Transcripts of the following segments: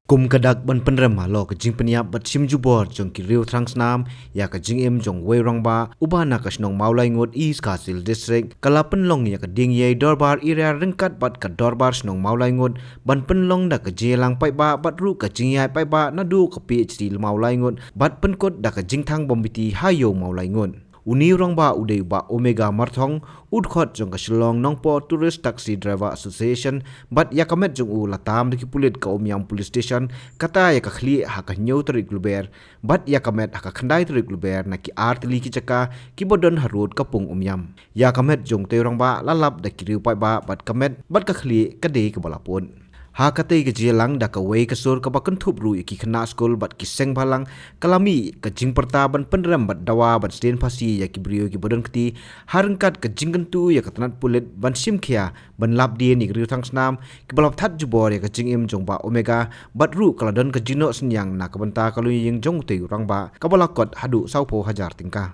Kum kadak ban penrem lo ke jing peniap bat sim jubor jong ki riu trangsnam ya ke jing em jong wei rongba ubana ka snong maulai ngot East Kasil district kala penlong ya ke ding ye dorbar area rengkat bat ka dorbar snong maulai ngot ban penlong da ke jelang pai ba bat ru ka jing yai pai ba na du ka PhD maulai ngot bat penkot da ka jing thang bombiti hayo maulai ngot uni rongba udai ba Omega Marthong udkhot jong ka Shillong Nongpo Tourist Taxi Driver Association bat yakamet jong u latam de ki pulit ka Omyang Police Station kata ya ka khli ha ka nyau tarik luber bat yakamet ha ka khandai tarik luber na ki artli ki chaka ki bodon harut ka pung Omyam yakamet jong te rongba lalap da ki riu pai ba bat kamet bat ka khli ka de ka balapun ha katei ke jelang da ka wei ka sur ka bakan thup ru ki khna school bat ki seng balang kalami ka jing pertaban penram bat dawa bat sten phasi ya ki brio ki bodon kti harengkat ka jingkan tu ya ka tanat pulit ban sim khia ban lap di ni riu thang snam ki balap that jubor ya ka jing im jong ba Omega bat ru kala don ka jino senyang na ka banta kalu ying jong te rang ba ka balakot hadu saupo hajar tingka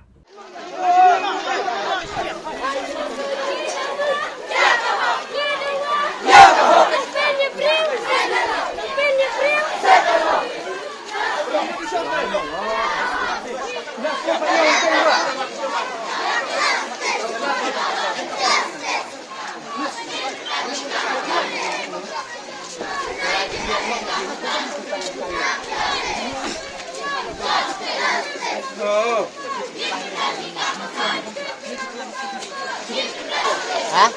Hah?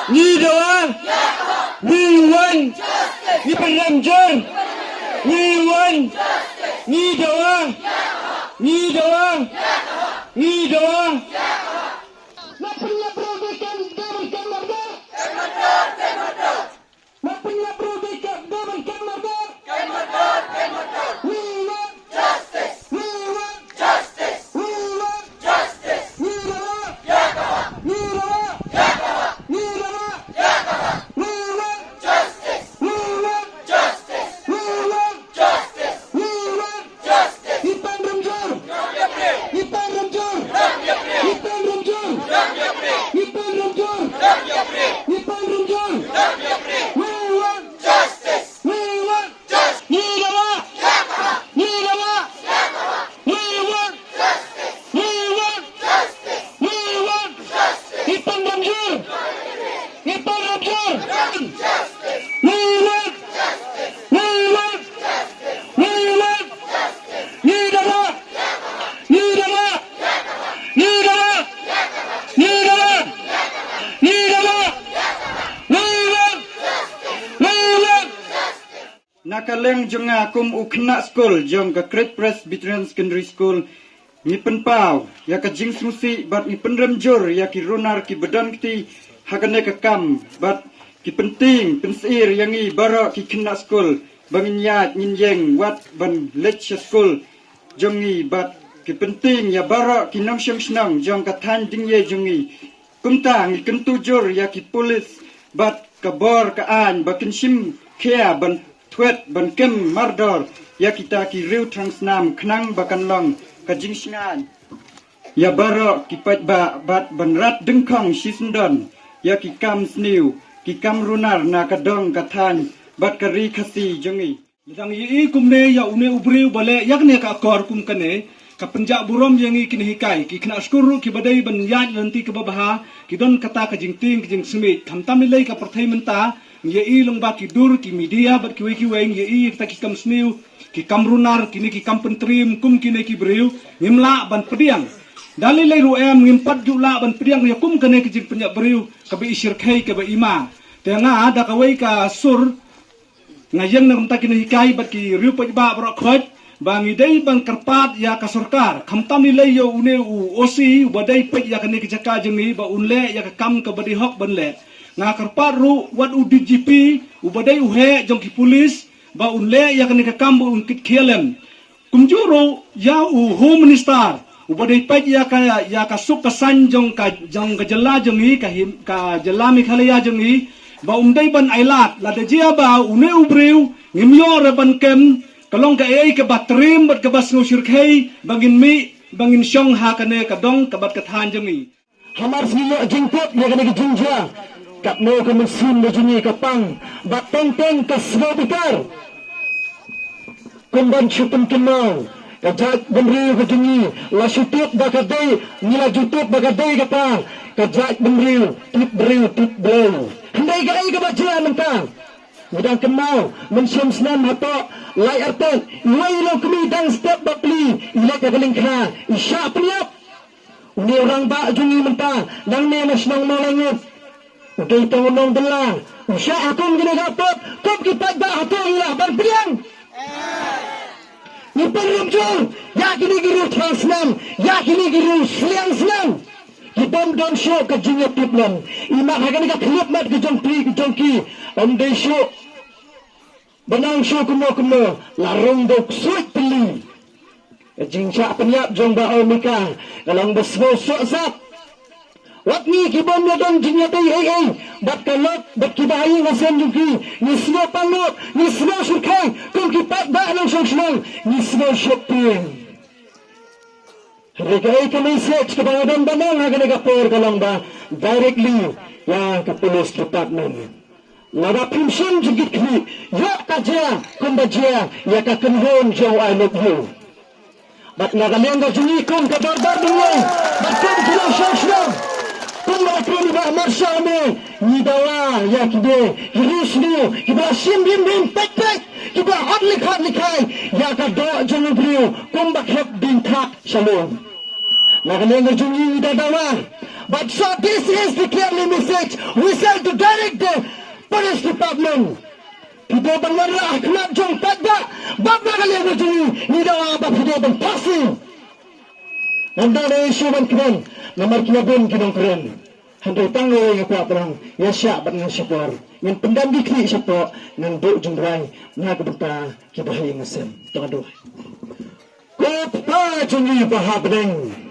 Ni doang. We want. Ni penramjur. We want. Ni doang. Ni doang. Ni doang. Lapanya probekan dalam kamar dah. Lapanya probekan dalam kamar dah. We want justice. We want justice. We want justice. We want Yakaba. We want Yakaba. We want Yakaba. We want justice. We want justice. We want justice. We want justice. Ipan Ramjur. Ipan Ramjur. Ipan Ramjur. Ipan Ramjur. Ipan Ramjur. We want justice. We want justice. Ni dawa. Yakaba. Ni dawa. Yakaba. We want justice. We want justice. We want justice. Ipan Ramjur. Ipan Ramjur. Justice. We want justice. We want justice. We want justice. Ni dawa. Ni dawa. Ni dawa. Ni dawa. Ni dawa. We want. We want. Nakaleng jonga kum ukna school jong ka Great Presbyterian Secondary School ni penpau ya ka jing smusi bat ni penremjur ya ki runar ki badan kti hakane ka kam bat ki penting pensir yang i bara ki kena school bangin ya nyeng wat ban lecture school jong i bat ki penting ya bara ki nam syam snang jong ka than ding ye jong i kumta ngi kentu jur ya ki polis bat ka bor ka an bakin sim khia ban thuet ban kem mardor ya kita ki riu transnam khnang bakan long ka jing singan ya bara ki pat ba bat ban rat dengkong sisndon ya ki kam sniu ki kam runar na ka dong ka than bat ka ri khasi jongi Yang i kumne ya une ubriu bale yakne ka kor kum kane penjak burom yang kini hikai ki kena skuru ki badai ban yaj nanti ke babaha ki don kata ka jingting ki jing semit tam nilai ka perthai menta ye i long ba ki dur ki media bat ki weki weng ye i ta ki kam sniu ki kamrunar kini ki kam pentrim kum kini ki breu ngimla ban pediang dalilai ruem ngimpat jula ban pediang ya kum kene ki jing penjak breu ka be isir khai ka be ima tenga ada ka wei ka sur ngayang nam ta kini hikai bat ki riu pat ba bro khoj bangi dai ban karpat ya ka sarkar khamtam ni lei yo une u osi badai pe ya kani kijaka jemi ba unle ya ka kam ka badi hok banle nga karpat ru wat u DGP u badai u he jong ki polis ba unle ya kani ka kam bu un kit khelem kumjuro ya u home minister u badai pe ya ka suk ka san jong ka jala jongi ka jala mi khalaya jongi ba dai ban ailat la de jia ba une u breu ngimyo re ban kem kalong ka ai ka batrim bat ka bas ngusir khai bangin syong ha kane ka dong ka bat ka than jami Hamar silo jingkot ya kane jinja kap no ka mesin de jini ka pang bat teng ka sro bitar kumban chupun kemau ka jat benri ka jini la shutut ba ka dei nila jutut ba ka dei ka pang ka jat benri tip blow handai ka ai ka ba jia mentang Udang kemau mensiam senam hato lai arten wailo kemi dan step bakli ilak ka kalingkha isya peniap uni orang ba jungi menta nang ne nasional malangut udai tawonong delang usya akum gini gapot kop kita ba hato ilah ban priang ni perum jul ya kini giru transnam ya kini giru sliang senam Kibom don show ka jinya tiplam imak hagan ka klip mat ke jongki om de show benang show kumo larung dok suit peli jingcha penyap jong ba omika kalang besmo sap wat ni kibom don jinya te ai bat kalot bat kibai ngasen jongki ni sno pangot ni sno sukai kum kipat ba nang song ni sno shopping Rekai ka message ka bangadang banang haga nagapor ka lang ba directly ya ka police department. Nada pinsan jigit kli ya ka jia kumba jia ya ka kunhon jo I love you. Bat nagaliang ka juni kum ka barbar dingay bat kum kilang syang kum rakun ba marsha me ni dawa ya kide hirus niyo kiba sim bim pek kiba hot likai ya ka do jonu brio kum ba khep din thak shalom. Nagalengar jungi dadawa. But so this is the clearly message we send to direct the police department. Kita bangarah kenap jong tadda. Bab nagalengar jungi ni dawa bab kita bang passing. Nanda na isu ban kren. Namar kinabun kinong kren. Handai tanggo yang kuat perang. Ya syak bat ngang syapor. Yang pendam dikli syapor. Ngang duk jengrai. Nagabenta kibahay ngasem. Tungaduh. Kupa jungi bahabneng.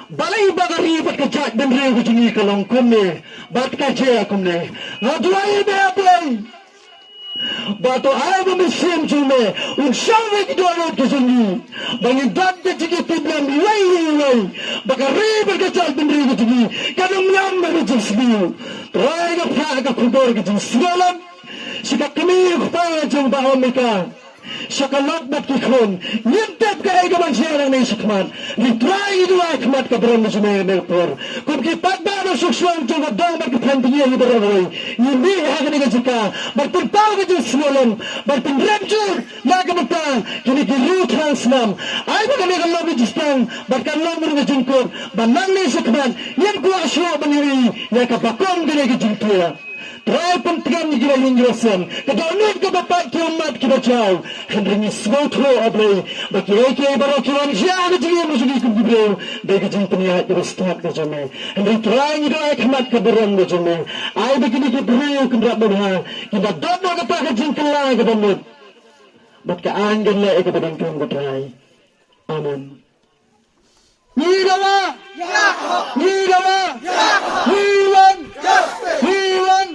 Balai bagari bat kejat dan reu kejuni kalong kumne bat kaje kumne ngaduai be abai bato ai mesim jume un shawe kidoro kejuni bangi dad de jigi tiblam wai bagari bat kejat dan reu kejuni kanam nyam me jisbiu trai ga pha ga khudor kejun sigalam sika kami khpa jong ba omika Sakalot bat kikon, nyentep ka ay gaman siya ng naisakman. Nitry ito ay kamat ka barang na sumaya ng por. Kung kipat ba na sukswang tiyong adong magkapantiya yung bararoy, hindi hagan nga sika, magpuntaw ka diyong sinolam, magpunremjur, nagamata, kinikiru transnam, ay magkanigang lobi jistang, magkanlang mo nga jingkor, banang naisakman, yan kuwa asyo baniri, yakapakong ganay ka jingkira. Try pentingan ni gila Inggrisan. Kadang-kadang ka bapak kiamat kita jauh. Hendri swotro ablay. Baki eke baro kiwan siya ka jigi musugi kubibreu. Bagi jing peniat ka start ka jame. Hendri try ni ka kamat ka barang ka jame. Ay begini ka breu kendrak berha. Kita dodo ka pa ka jing kelai ka bamut. Bat ka anggan le ka badang kong ka try. Amen. Ni dawa. Ni dawa. We want justice. We want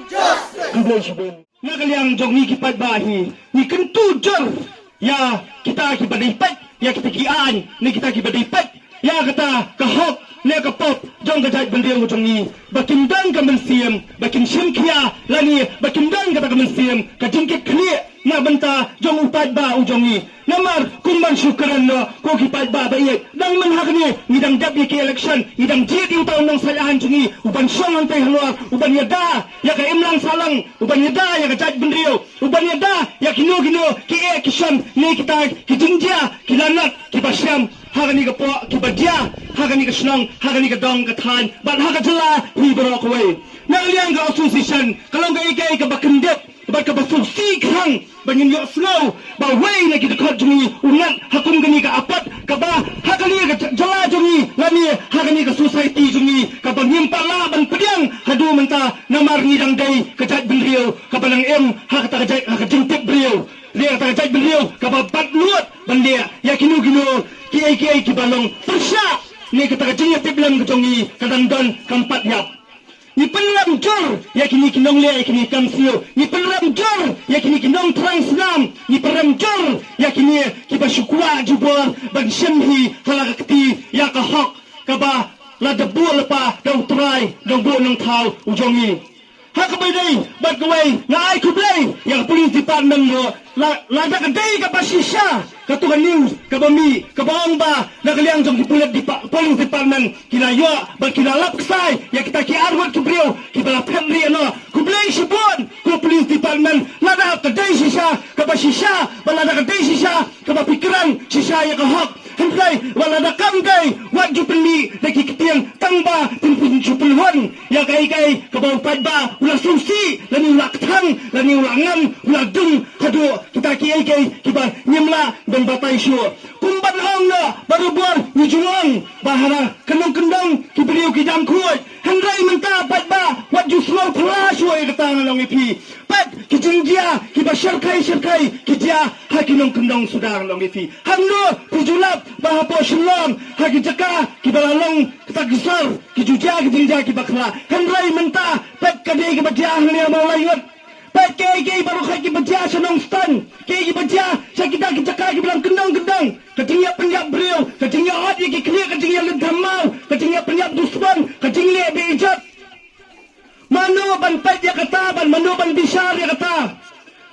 Nagaliang jong ni kipat bahi ni kentu jor ya kita kibadipat ya kita kian ni kita kibadipat ya kata kahok ne kapop jong kajat bendiang jong ni bakindang ka mensiam bakin simkia lani bakindang ka mensiam ka jingkit kli na benta jong upat ba ujong ni namar kumman syukuran no ko kipat ba baik dang man hakni ngidang dap ki election ngidang dia di utaw nang salahan jungi uban song ang tay halwa uban yada ya ka imlang salang uban yada ya ka jaj benrio uban yada ya kino ki e kisham ni kita ki jingjia ki lanat ki basyam hagani ka po ki badya hagani ka snong hagani ka dong ka than ban haga jala hi barok way naliang ka association kalong ka ikai ka bakendep ba ka basusi khang bangin yo slow ba way na kita khot jungi ungan hakum gani ka apat ka ba hagani ka jala jungi lani hagani ka society jungi ka bangim pala ban pediang hadu menta namar ni dang dai ka jat benrio ka balang em ha ka jai ha ka jintip brio dia ka jat benrio ka ba bat luat ban dia ya kinu ki balong persya ni ka ta jingya tiblam ka jungi ka dang don kampat yap ni penram jor ya kini kinong le kini kamsio ni penram jor ya kini kinong transnam ni penram jor ya kini kiba syukwa jubor bang syemhi halakati ya ka hok ka ba la debu lepa dong trai dong bu nang thau ujongi ha ka bai dai bat ka wai na ai ku blai ya police department no la da ka dai ka basisha ka tu news ka bami ka bangba na kaliang jong dipulat di police department kila yo ba kila lap sai ya kita ki arwat ki brio ki bala family no ku blai shibon ku police department la da ka dai shisha ka basisha bala da ka dai shisha ka ba pikiran shisha ya ka hok hendai wala da kam dai wat ju peli da ki kitiang tangba pin ju pelhon ya kai ka ba padba ulah susi lani ulah thang lani ulah ngam ulah dung hadu kita ki ba nyemla dan batai syur kumban hong na baru buar ni jumong bahara kenong kendong ki beliau ki jam kuat hendrai menta padba wat ju slow flash wa kata ngalong ipi pat ki jingjia ki ba syarkai ki dia ha kinong kendong sudar long ipi hangno ki julap bahapo shalom ha ki jaka ki balalong kata gesar ki juja ki jingjia ki bakla hendrai menta pat kadai ki badia hangnya mau layot pat kay baru kay ki badia sanong stan kay ki badia sa kita ki jaka ki bilang kendong ketingnya penyap beliau ketingnya hot ki clear ketingnya ledamau ketingnya penyap dusman ketingnya beijat mano ban pat ya kata ban mano ban bisar ya kata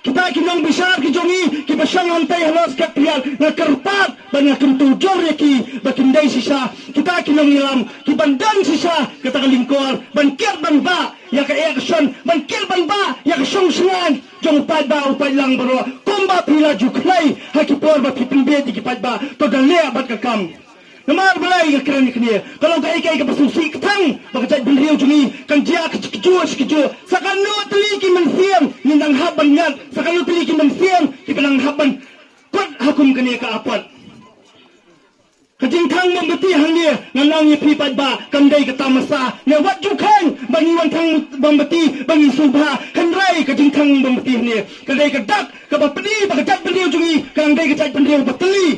kita kinong bisar ki jongi ki basang antay halos kapial na karpat ban na kentujor ya ki bakindai sisa kita kinong ilam ki bandan sisa kata kalingkor ban ker ban ba ya ka action ban ker ban ba ya ka songsungan jong padba upay lang baro komba pila juklay hakipor ba pipimbe di ki padba to dalea bat ka kam namar balai ka kran ni kalau ka ikai ka pasusi ketang bakajai beliau jungi kan dia keju sakano teli ki mensiam nindang haban ngat sakano teli ki mensiam ki penang haban kot hakum kani ka apat kajing thang membeti hang ni nanang ni pipat ba kandai ka tamasa ne wat ju khang bangi wan thang membeti bangi subha handrai kajing thang membeti ni kandai ka dak ka ba pedi bakajai beliau jungi kandai ka jai beliau bateli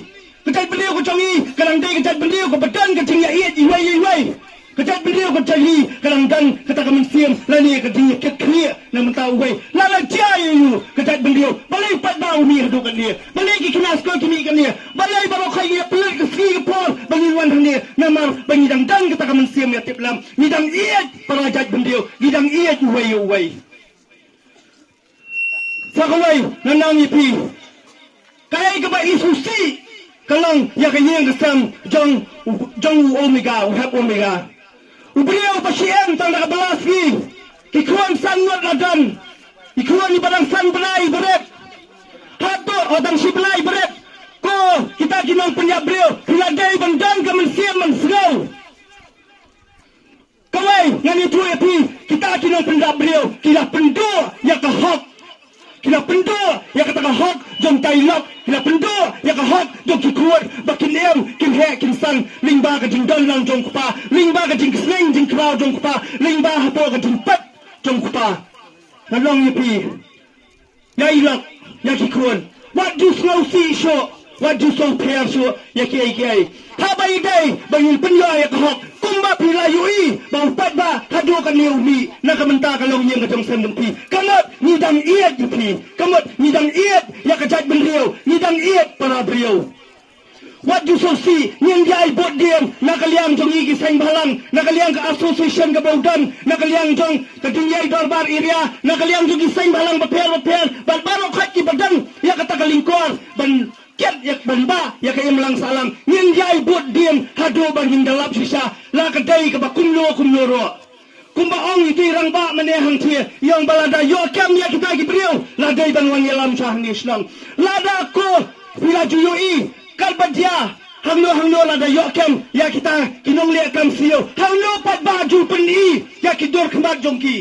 kejat beliau ko jongi kalang dai kejat beliau ko badan ke tingya iet iwai kejat beliau ko jali kalang dan kata kamen siam lani ke tingya ket clear na mentau wai lala jaya you kejat beliau balai pat bau ni hadu kan dia balai ki kinas ko kimi kan dia balai baro khai ya pelik ke ski ke por bangi wan hang dia namar bangi dang kata kamen siam ya tiplam ni dang iet para jat beliau ni dang iet iwai sakawai nanang ipi kai ke ba isusi kalang ya kanyang kesam jong omega uhap omega ubriau pasien tang nakabalas ki kuan sangot ladan ikuan ni badang san belai beret hato odang si belai beret ko kita kinong penyap beliau hiladai bandang kemensiam mensegau kawai ngani tu api kita kinong penyap beliau kila pendu ya kahok kila pendu ya kata kahok jong tailok kila pendu ya kahok jong kikuat bakin em kim he kim san lingba ka jing don lang jong kupa lingba ka jing sling jing krau jong kupa lingba hapo ka jing pat jong kupa nalong yipi ya ilok ya kikuan what do slow see show what do so pair show ya ki habai dai bangil penyo ya kahok kumba pila yui bang pat ba hadu kan ni umi na kamenta kalong yeng ka jong sem pi kamot ni dang iet pi kamot ni dang iet ya ka jat beliau ni dang iet para beliau what you so see nyeng jai bot diem na kaliang jong igi sang balang na kaliang ka association ka baudan na kaliang jong ka dingyai darbar area na kaliang jong igi sang balang bapel bal baro khat ki badan ya kata kalingkor ban ket yak ban ba yak im lang salang ngin yai bot diem hado ban hin dalap sisa la kadai ka ba kumlo ro kumba ong itu rang ba mane hang thie yang balada yo kam ya kita ki brio la dai ban wang yalam sah ni snang lada ko bila juyo i kalbadia hangno lada yo kam ya kita kinong le kam sio hangno pat baju peni ya kidor kemat jongki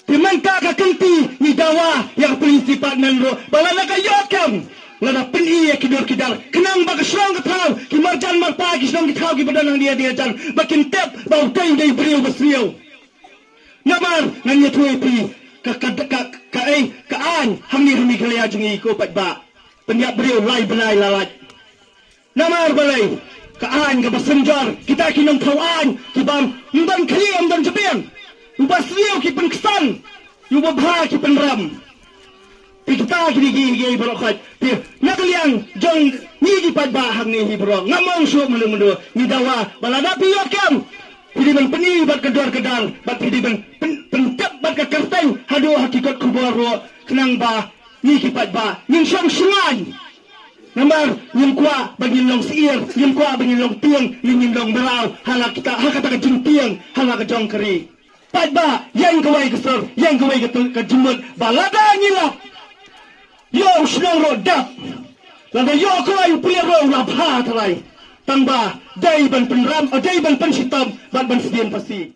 Timangka ka kenti ni dawa yang prinsipal nanro balana ka yokam lada peni ya kidor kidal kenang ba kesrong katau ki marjan marpa ki snong ki thau ki badan dia jan bakin tep bau tai dai brio basrio namar nanya tuai pi ka an hami khalia jungi ko pat ba penyak brio lai belai lalat namar balai ka an ka basenjar kita kinong thau an ki bam mbang kriam dan jepian Ubasrio ki penksan, ubabha ki penram. Kita gigi berokat. Nakaliang jong ni ki padba hang ni hibro. Ngamong so mulu ni dawa balada piyo kam. Pidi ben peni bat kedor kedal, bat pidi ben pentap bat ka kerteng hado hakikat kuboro kenang ba ni ki padba ning song sungai. Namar yung kwa bagin long siir, yung kwa bagin long tiang, yung long berau, halak kita hakata ka jing tiang, halak ka jong keri. Padba yang kawai kesor, yang kawai kejumut balada ngilap. Yo usnong ro dap. Lada yo kawai punya ro lapha talai. Tangba dai ban penram, dai ban pensitam, ban sedian pasti.